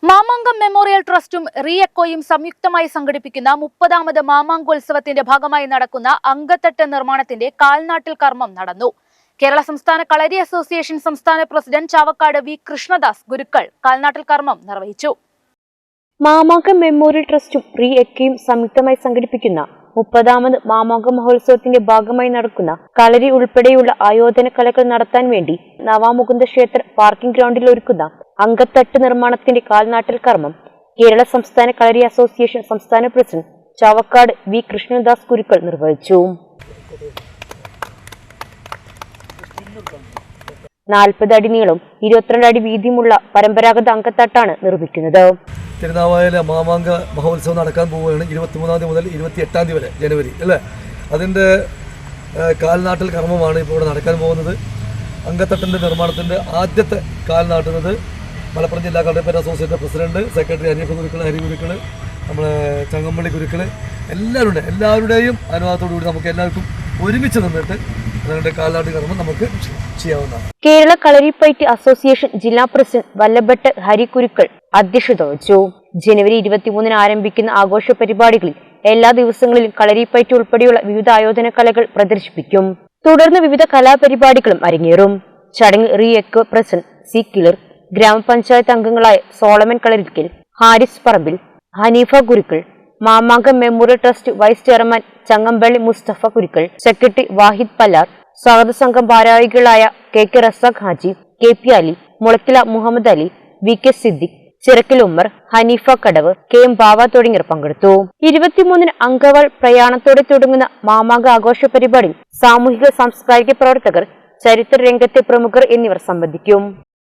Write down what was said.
Mamankam memorial ട്രസ്റ്റും റീഎക്കോയും സംയുക്തമായി സംഘടിപ്പിക്കുന്ന 30ാമത് മാമാങ്കോത്സവത്തിന്റെ ഭാഗമായി നടക്കുന്ന അങ്കത്തട്ട് നിർമ്മാണത്തിന്റെ കാൽനാട്ടിൽ കർമ്മം നടന്നു. കേരള സംസ്ഥാന കളരി അസോസിയേഷൻ സംസ്ഥാന പ്രസിഡന്റ് ചാവക്കാട് വി കൃഷ്ണദാസ് ഗുരുക്കൾ കാൽനാട്ടിൽ കർമ്മം നിർവഹിച്ചു. മാമാങ്കം മെമ്മോറിയൽ ട്രസ്റ്റും റീഎക്കോയും സംയുക്തമായി സംഘടിപ്പിക്കുന്ന 30ാമത് മാമാങ്ക മഹോത്സവത്തിന്റെ ഭാഗമായി നടക്കുന്ന കളരി ഉൾപ്പെടെയുള്ള ആയോധന കലകൾ നടത്താൻ വേണ്ടി നവാമുകുന്ദ ക്ഷേത്ര പാർക്കിംഗ് ഗ്രൗണ്ടിൽ ഒരുക്കുന്ന അങ്കത്തട്ട് നിർമ്മാണത്തിന്റെ കാൽനാട്ടൽ കർമ്മം കേരള സംസ്ഥാന കളരി അസോസിയേഷൻ സംസ്ഥാന പ്രസിഡന്റ് ചാവക്കാട് വി കൃഷ്ണദാസ് ഗുരുക്കൾ നിർവഹിച്ചു. 40 അടി നീളം 22 അടി വീതിയുമുള്ള പരമ്പരാഗത അങ്കത്തട്ടാണ് നിർമ്മിക്കുന്നത്. തിരുനാവായയിലെ മാമാങ്ക മഹോത്സവം നടക്കാൻ പോവുകയാണ്. 23-ാം തീയതി മുതൽ 28-ാം തീയതി വരെ, ജനുവരി അല്ലേ. അതിൻ്റെ കാൽനാട്ടൽ കർമ്മമാണ് ഇപ്പോൾ ഇവിടെ നടക്കാൻ പോകുന്നത്. അങ്കത്തട്ടിൻ്റെ നിർമ്മാണത്തിൻ്റെ ആദ്യത്തെ കാൽ നാട്ടുന്നത് മലപ്പുറം ജില്ലാ Kalaripayattu association president, secretary Aneef Gurukkal, Hari Gurukkal, നമ്മളെ ചങ്ങമ്പള്ളി ഗുരുക്കൾ എല്ലാവരുടെയും അനുവാദത്തോടുകൂടി നമുക്ക് എല്ലാവർക്കും ഒരുമിച്ച് നിന്നിട്ട് അതിൻ്റെ കാൽനാട്ട് കർമ്മം നമുക്ക് ചെയ്യാവുന്നതാണ്. കേരള കളരിപ്പയറ്റ് അസോസിയേഷൻ ജില്ലാ പ്രസിഡന്റ് വല്ലഭട്ട് ഹരി ഗുരുക്കൾ അധ്യക്ഷത വഹിച്ചു. ജനുവരി 23-ന് ആരംഭിക്കുന്ന ആഘോഷ പരിപാടികളിൽ എല്ലാ ദിവസങ്ങളിലും കളരിപ്പയറ്റ് ഉൾപ്പെടെയുള്ള വിവിധ ആയോധന കലകൾ പ്രദർശിപ്പിക്കും. തുടർന്ന് വിവിധ കലാപരിപാടികളും അരങ്ങേറും. ചടങ്ങ് റീഎക്കോ പ്രസിഡന്റ് സി കിളിർ, ഗ്രാമപഞ്ചായത്ത് അംഗങ്ങളായ Solomon Kalarikkal, Haris Parambil, Hanifa Gurukkal, Mamankam memorial trust vice chairman Changampally Musthafa Gurukkal, secretary Wahid Pallar, സ്വാഗത സംഘം ഭാരവാഹികളായ K Razak Haji, K Ali, Mulakkila Muhammad Ali, V Siddique, Chirakkal Ummer, Hanifa Kadavu, M Bava തുടങ്ങിയവർ പങ്കെടുത്തു. 23-ന് അങ്കവാൾ പ്രയാണത്തോടെ തുടങ്ങുന്ന മാമാങ്ക ആഘോഷ പരിപാടിയിൽ സാമൂഹിക സാംസ്കാരിക പ്രവർത്തകർ, ചരിത്ര രംഗത്തെ പ്രമുഖർ എന്നിവർ സംബന്ധിക്കും.